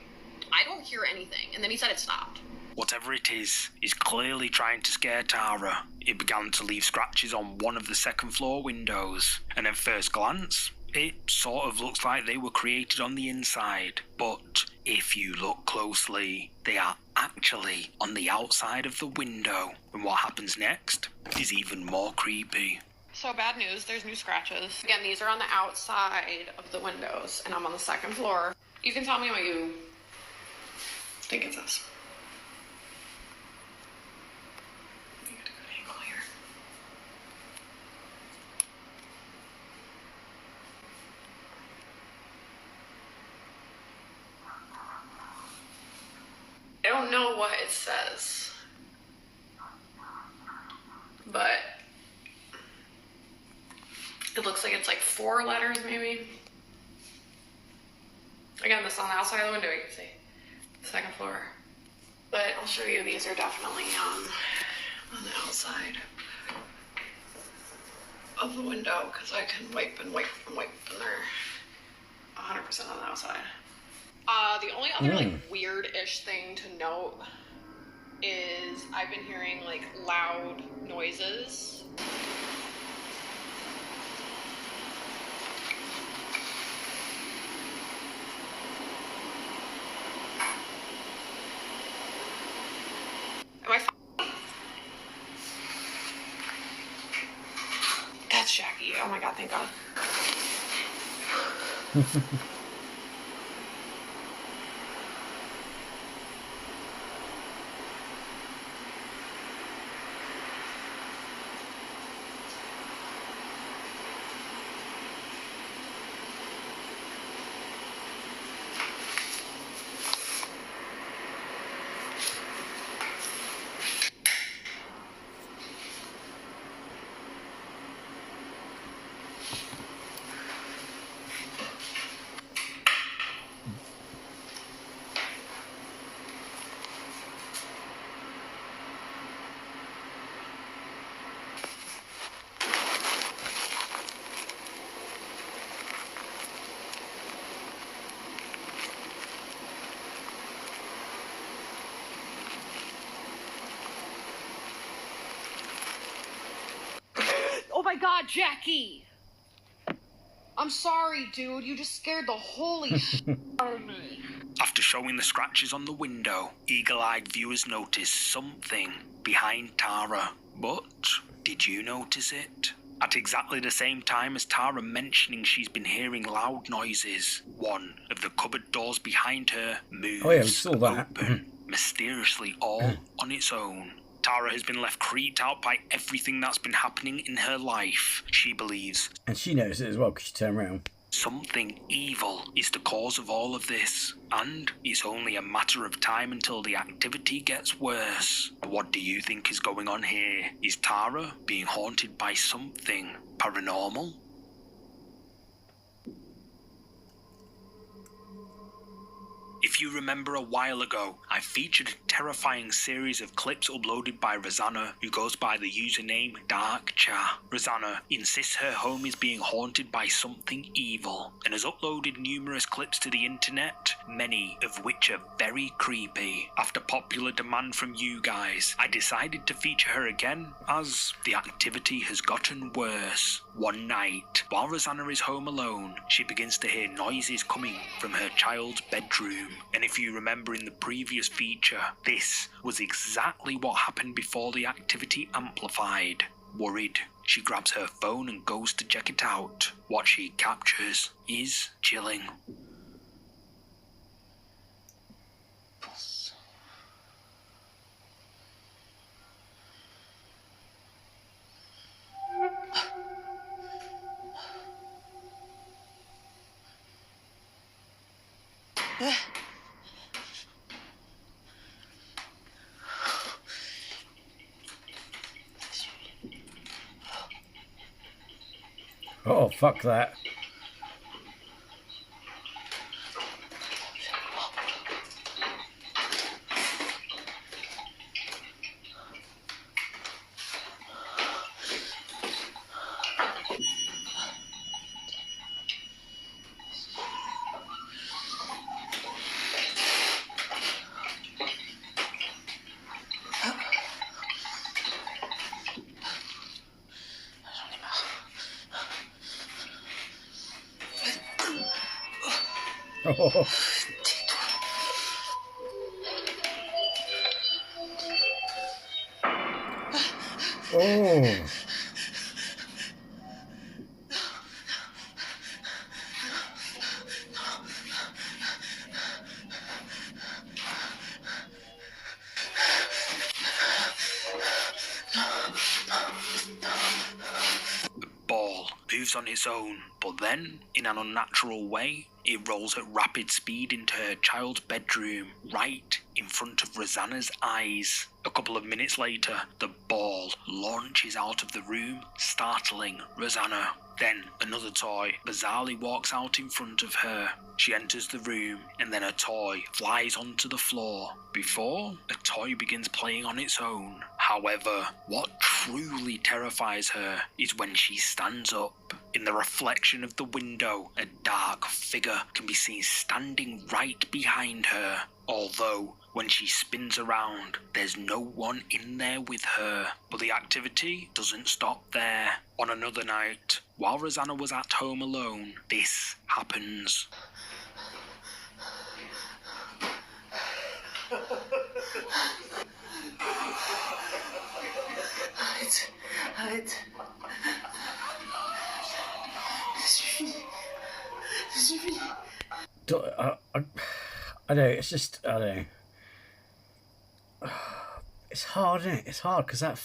"I don't hear anything." And then he said it stopped. Whatever it is clearly trying to scare Tara. It began to leave scratches on one of the second floor windows, and at first glance, it sort of looks like they were created on the inside, but if you look closely, they are actually on the outside of the window, and what happens next is even more creepy. So bad news, there's new scratches. Again, these are on the outside of the windows, and I'm on the second floor. You can tell me what you think it says. Let me get a good angle here. I don't know what it says, but it looks like it's like 4 letters maybe. Again, this is on the outside of the window, you can see. Second floor. But I'll show you, these are definitely on the outside of the window, because I can wipe and wipe and wipe, and they're 100% on the outside. The only other like weird-ish thing to note is I've been hearing like loud noises. Am I That's Jackie. Oh my god, thank god. Oh my god, Jackie! I'm sorry, dude. You just scared the holy shit out of me. After showing the scratches on the window, eagle-eyed viewers noticed something behind Tara. But did you notice it? At exactly the same time as Tara mentioning she's been hearing loud noises, one of the cupboard doors behind her moves Oh yeah, we saw that. open, mysteriously all on its own. Tara has been left creeped out by everything that's been happening in her life. She believes, And she noticed it as well because she turned around. something evil is the cause of all of this, and it's only a matter of time until the activity gets worse. What do you think is going on here? Is Tara being haunted by something paranormal? If you remember a while ago, I featured a terrifying series of clips uploaded by Rosanna, who goes by the username DarkCha. Rosanna insists her home is being haunted by something evil, and has uploaded numerous clips to the internet, many of which are very creepy. After popular demand from you guys, I decided to feature her again, as the activity has gotten worse. One night, while Rosanna is home alone, she begins to hear noises coming from her child's bedroom. And if you remember in the previous feature, this was exactly what happened before the activity amplified. Worried, she grabs her phone and goes to check it out. What she captures is chilling. Oh, fuck that. Oh. Oh. Ball moves on its own, but then, in an unnatural way, it rolls at rapid speed into her child's bedroom, right in front of Rosanna's eyes. A couple of minutes later, the ball launches out of the room, startling Rosanna. Then, another toy bizarrely walks out in front of her. She enters the room, and then a toy flies onto the floor, before a toy begins playing on its own. However, what truly terrifies her is when she stands up. In the reflection of the window, a dark figure can be seen standing right behind her, although when she spins around, there's no one in there with her. But the activity doesn't stop there. On another night, while Rosanna was at home alone, this happens. Arrête. Ça suffit. I know, it's just, I don't know. It's hard, isn't it? It's hard because that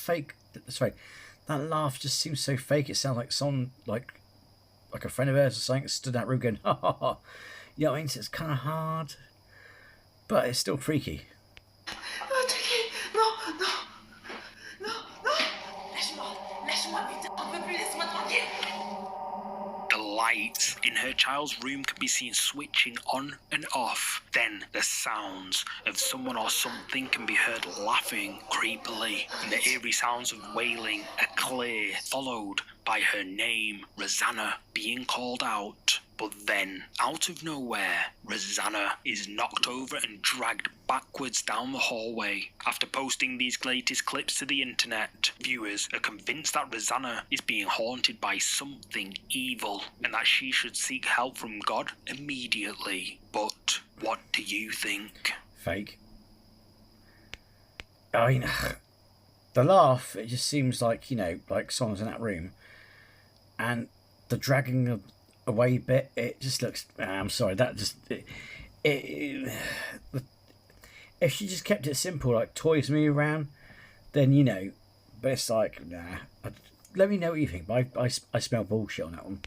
that laugh just seems so fake. It sounds like someone, like a friend of hers or something, stood in that room going, ha ha ha. You know what I mean? So it's kind of hard, but it's still freaky. The lights in her child's room can be seen switching on and off. Then the sounds of someone or something can be heard laughing creepily, and the eerie sounds of wailing are clear, followed by her name, Rosanna, being called out. But then, out of nowhere, Rosanna is knocked over and dragged backwards down the hallway. After posting these latest clips to the internet, viewers are convinced that Rosanna is being haunted by something evil, and that she should seek help from God immediately. But what do you think? Fake. I mean, the laugh, it just seems like, you know, like someone's in that room, and the dragging away bit, it just looks, I'm sorry, that just, if she just kept it simple, like toys move around, then, you know, but it's like, nah. Let me know what you think, but I smell bullshit on that one.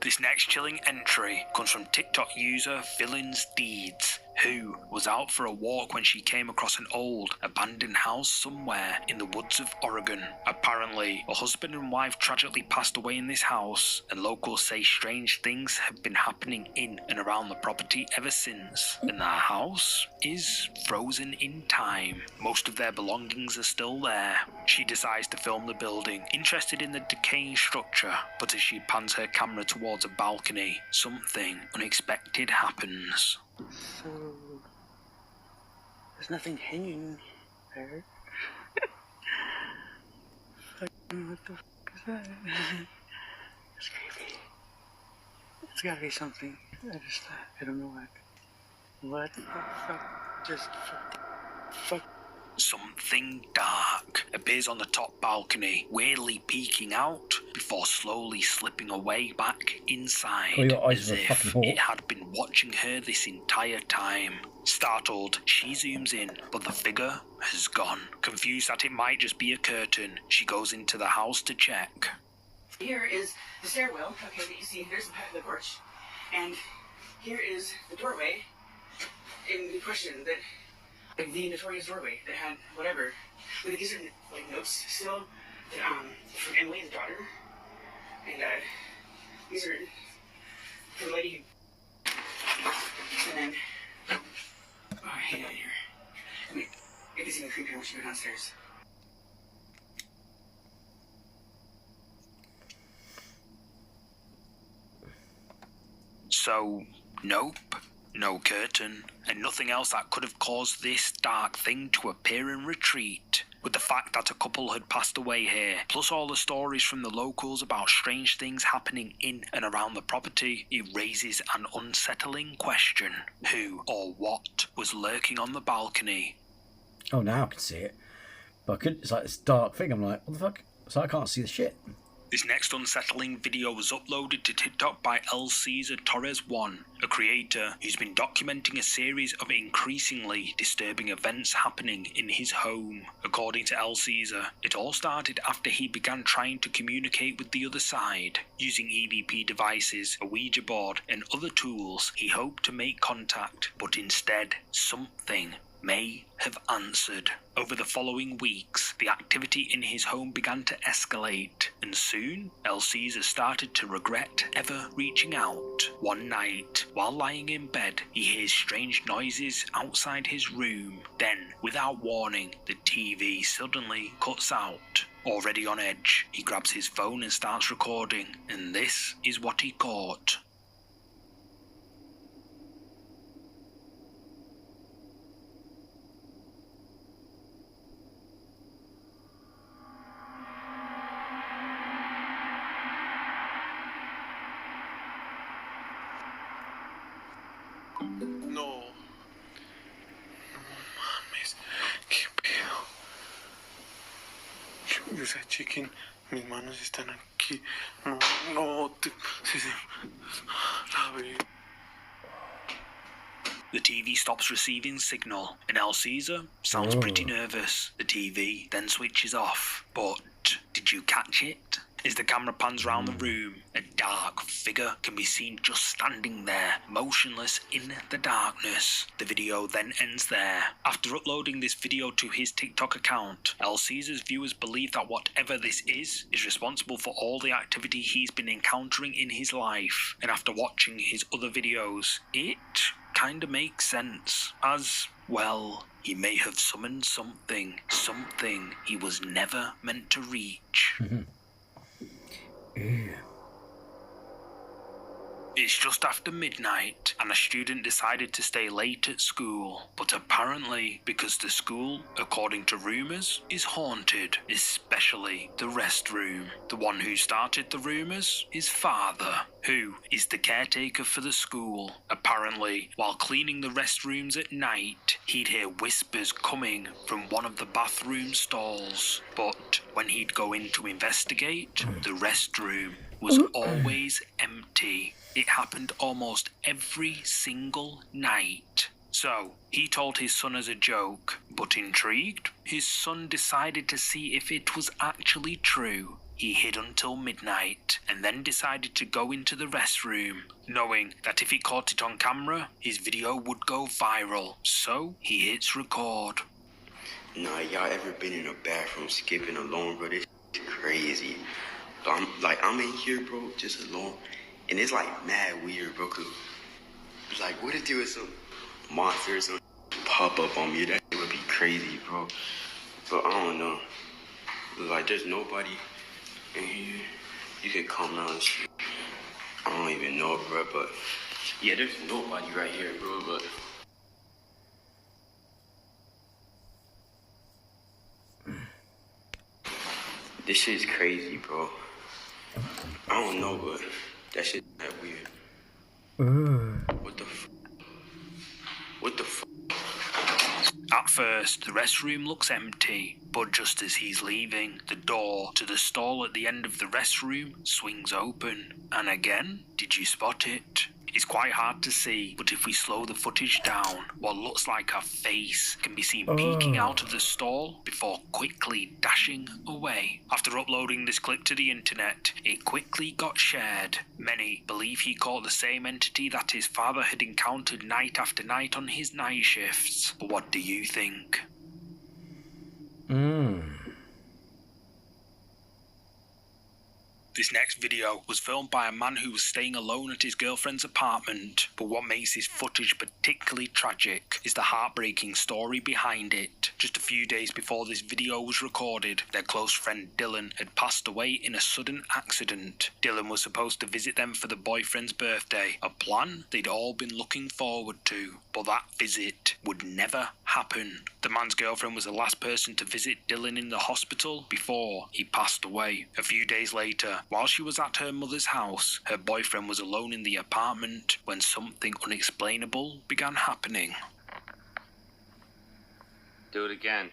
This next chilling entry comes from TikTok user Villains Deeds, who was out for a walk when she came across an old, abandoned house somewhere in the woods of Oregon. Apparently, a husband and wife tragically passed away in this house, and locals say strange things have been happening in and around the property ever since, and their house is frozen in time. Most of their belongings are still there. She decides to film the building, interested in the decaying structure, but as she pans her camera towards a balcony, something unexpected happens. So, there's nothing hanging there. Fucking, what the fuck is that? It's creepy. It's gotta be something. I don't know what. What the fuck? Just fuck. Something dark appears on the top balcony, weirdly peeking out before slowly slipping away back inside, Oh, your eyes as were if fucking hawk. it had been watching her this entire time. Startled, she zooms in, but the figure has gone. Confused that it might just be a curtain, she goes into the house to check. Here is the stairwell. Okay, that you see, there's the porch. And here is the doorway in question that, like, the notorious doorway that had whatever. Like, these are, like, notes still that, from Emily, the daughter. And, these are from the lady who... And then... Oh, I hate it in here. I mean, it gets even creepier when she goes downstairs. So, nope, no curtain, and nothing else that could have caused this dark thing to appear and retreat. With the fact that a couple had passed away here, plus all the stories from the locals about strange things happening in and around the property, it raises an unsettling question. Who or what was lurking on the balcony? Oh, now I can see it. But it's like this dark thing. I'm like, what the fuck? So I can't see the shit. This next unsettling video was uploaded to TikTok by El Cesar Torres 1, a creator who's been documenting a series of increasingly disturbing events happening in his home. According to El Cesar, it all started after he began trying to communicate with the other side. Using EVP devices, a Ouija board, and other tools, he hoped to make contact, but instead, something may have answered. Over the following weeks, the activity in his home began to escalate, and soon, El Cesar started to regret ever reaching out. One night, while lying in bed, he hears strange noises outside his room. Then, without warning, the TV suddenly cuts out. Already on edge, he grabs his phone and starts recording, and this is what he caught. No. No mames. ¿Qué pedo? O sea, chequen. Mis manos están aquí. No, no. Sí. A ver. The TV stops receiving signal, and El Cesar sounds pretty nervous. The TV then switches off. But did you catch it? As the camera pans round the room, a dark figure can be seen just standing there, motionless in the darkness. The video then ends there. After uploading this video to his TikTok account, El Cesar's viewers believe that whatever this is responsible for all the activity he's been encountering in his life. And after watching his other videos, it kinda makes sense. As, well, he may have summoned something he was never meant to reach. It's just after midnight, and a student decided to stay late at school. But apparently, because the school, according to rumours, is haunted, especially the restroom. The one who started the rumours is father, who is the caretaker for the school. Apparently, while cleaning the restrooms at night, he'd hear whispers coming from one of the bathroom stalls. But when he'd go in to investigate, the restroom was always empty. It happened almost every single night. So, he told his son as a joke, but intrigued, his son decided to see if it was actually true. he hid until midnight and then decided to go into the restroom, knowing that if he caught it on camera, his video would go viral. So he hits record. Nah, y'all ever been in a bathroom skipping alone, bro? This is crazy. I'm in here, bro, just alone, and it's like mad weird, bro. Cause like, what if there was some monster or something pop up on me? That would be crazy, bro. But I don't know. Like, there's nobody in here. You can come out and shit. I don't even know, bro. But yeah, there's nobody right here, bro. But this shit's crazy, bro. I don't know, but that shit's that weird. What the f? What the f? At first, the restroom looks empty, but just as he's leaving, the door to the stall at the end of the restroom swings open. And again, did you spot it? It's quite hard to see, but if we slow the footage down, what looks like a face can be seen peeking out of the stall before quickly dashing away. After uploading this clip to the internet, it quickly got shared. Many believe he caught the same entity that his father had encountered night after night on his night shifts. But what do you think? This next video was filmed by a man who was staying alone at his girlfriend's apartment, but what makes this footage particularly tragic is the heartbreaking story behind it. Just a few days before this video was recorded, their close friend Dylan had passed away in a sudden accident. Dylan was supposed to visit them for the boyfriend's birthday, a plan they'd all been looking forward to, but that visit would never happen. The man's girlfriend was the last person to visit Dylan in the hospital before he passed away. A few days later, while she was at her mother's house, her boyfriend was alone in the apartment when something unexplainable began happening. Do it again.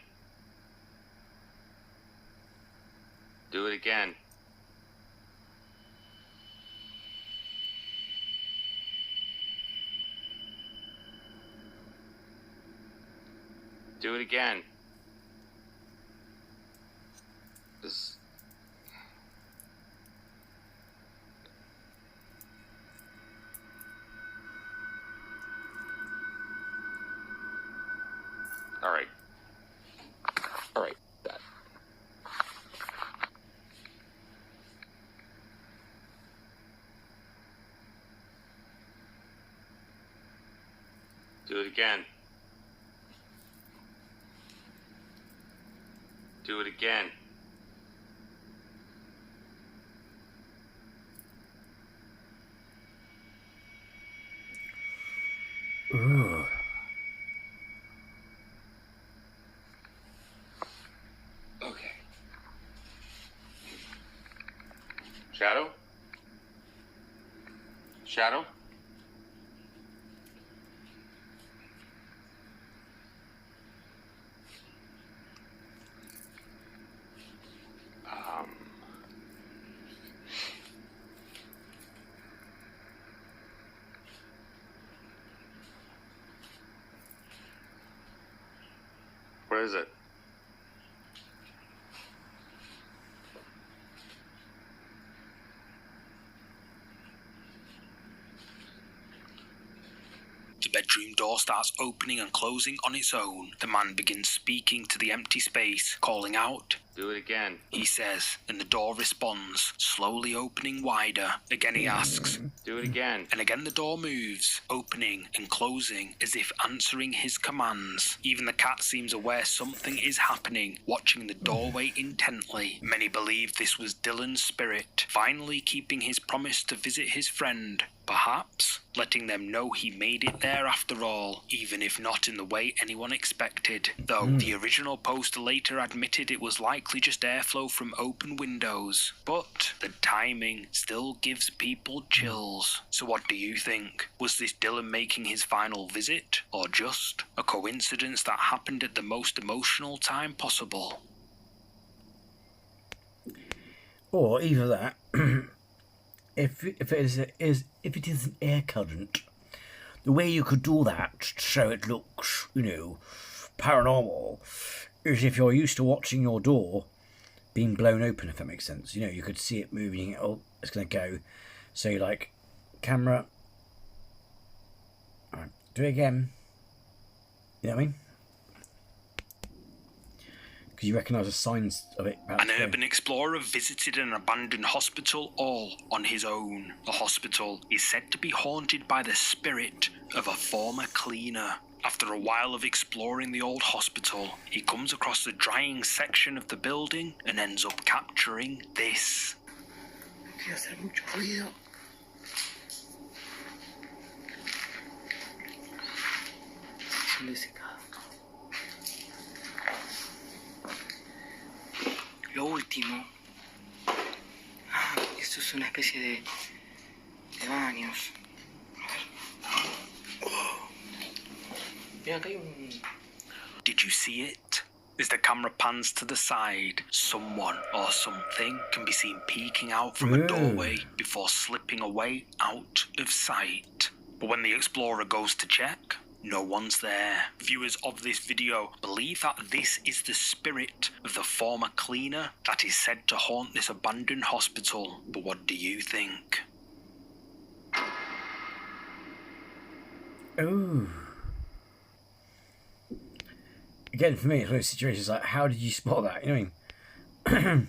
Do it again. Do it again. This. All right. All right. That. Do it again. Do it again. Ooh. Okay. Shadow? Shadow? What is it? The bedroom door starts opening and closing on its own. The man begins speaking to the empty space, calling out, Do it again. he says, and the door responds, slowly opening wider. Again he asks, Do it again. and again the door moves, opening and closing as if answering his commands. Even the cat seems aware something is happening, watching the doorway intently. Many believe this was Dylan's spirit, finally keeping his promise to visit his friend. Perhaps letting them know he made it there after all, even if not in the way anyone expected. Though the original poster later admitted it was likely just airflow from open windows. But the timing still gives people chills. So what do you think? Was this Dylan making his final visit, or just a coincidence that happened at the most emotional time possible? Or either that, if it is an air current, the way you could do that so it looks, paranormal, is if you're used to watching your door being blown open, if that makes sense. You know, you could see it moving. Oh, it's going to go. So you're like, camera. All right, do it again. You know what I mean? Because you recognise the signs of it. An urban explorer visited an abandoned hospital all on his own. The hospital is said to be haunted by the spirit of a former cleaner. After a while of exploring the old hospital, he comes across the drying section of the building and ends up capturing this. Quiero hacer mucho ruido. Lo último. Ah, esto es una especie de baños. Mira, acá hay un... Did you see it? As the camera pans to the side, someone or something can be seen peeking out from a doorway before slipping away out of sight. But when the explorer goes to check, no one's there. Viewers of this video believe that this is the spirit of the former cleaner that is said to haunt this abandoned hospital. But what do you think? Ooh. Again, for me, it's one of those situations like, how did you spot that? You know what I mean?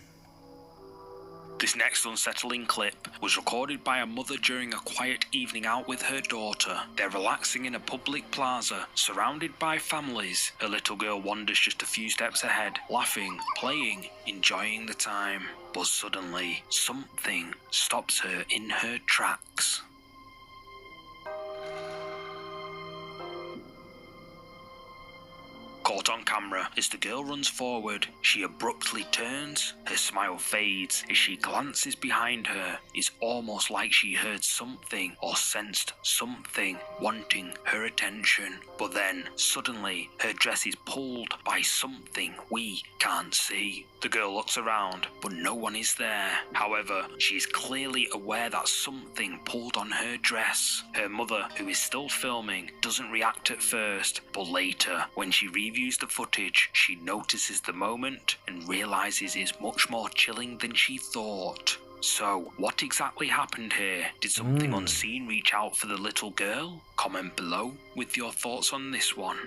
This next unsettling clip was recorded by a mother during a quiet evening out with her daughter. They're relaxing in a public plaza, surrounded by families. A little girl wanders just a few steps ahead, laughing, playing, enjoying the time. But suddenly, something stops her in her tracks. Caught on camera as the girl runs forward, she abruptly turns. Her smile fades as she glances behind her. It's almost like she heard something or sensed something wanting her attention. But then, suddenly, her dress is pulled by something we can't see. The girl looks around, but no one is there. However, she is clearly aware that something pulled on her dress. Her mother, who is still filming, doesn't react at first, but later, when she reviews the footage, she notices the moment and realizes it's much more chilling than she thought. So, what exactly happened here? Did something unseen reach out for the little girl? Comment below with your thoughts on this one.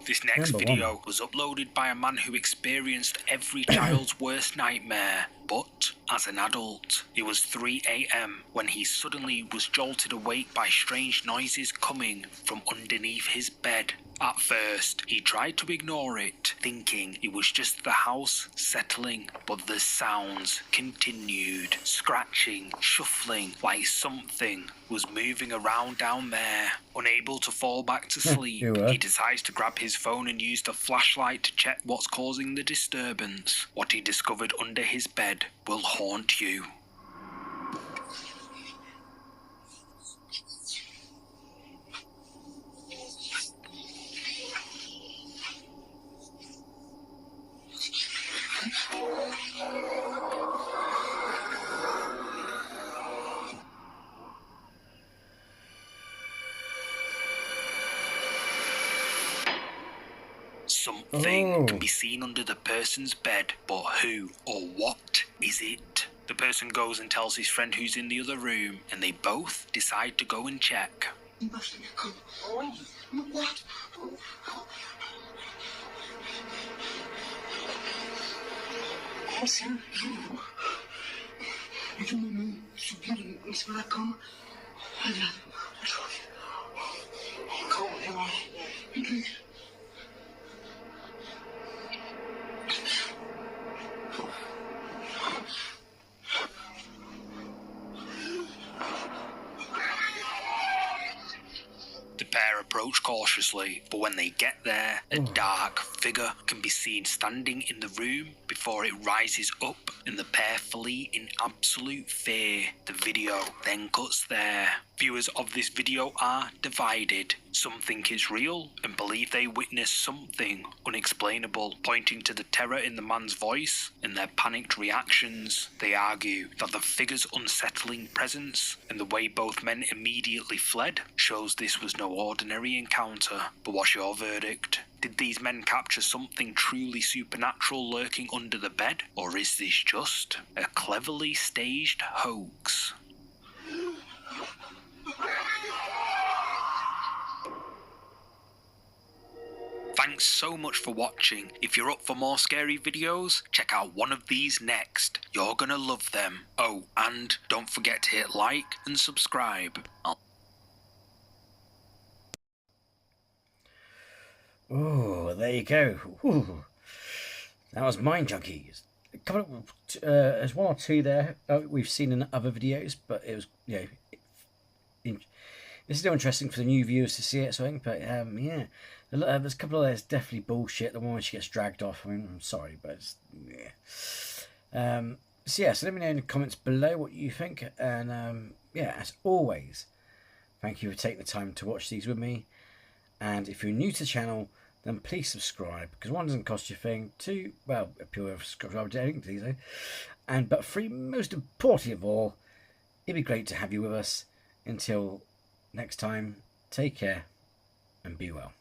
This next video was uploaded by a man who experienced every child's worst nightmare, but as an adult. It was 3 AM when he suddenly was jolted awake by strange noises coming from underneath his bed. At first, he tried to ignore it, thinking it was just the house settling, but the sounds continued, scratching, shuffling, like something was moving around down there. Unable to fall back to sleep, he decides to grab his phone and use the flashlight to check what's causing the disturbance. What he discovered under his bed will haunt you. Something can be seen under the person's bed, but who or what is it? The person goes and tells his friend who's in the other room, and they both decide to go and check. The pair approach cautiously, but when they get there, a dark figure can be seen standing in the room before it rises up, and the pair flee in absolute fear. The video then cuts there. Viewers of this video are divided. Some think it's real and believe they witnessed something unexplainable, pointing to the terror in the man's voice and their panicked reactions. They argue that the figure's unsettling presence and the way both men immediately fled shows this was no ordinary encounter. But what's your verdict? Did these men capture something truly supernatural lurking under the bed? Or is this just a cleverly staged hoax? Thanks so much for watching. If you're up for more scary videos, check out one of these next. You're gonna love them. Oh, and don't forget to hit like and subscribe. Oh, there you go. Ooh. That was Mind Junkies. Coming up, there's one or two there we've seen in other videos, but it was, you know, this is still interesting for the new viewers to see it, so I think, but yeah, there's a couple of that's definitely bullshit. The one where she gets dragged off. I mean, I'm sorry, but it's, yeah. So yeah, so let me know in the comments below what you think, and yeah, as always, thank you for taking the time to watch these with me. And if you're new to the channel, then please subscribe, because one, doesn't cost you a thing, two, well, if you're subscribed to anything, so, and but three, most important of all, it'd be great to have you with us. Until next time, take care and be well.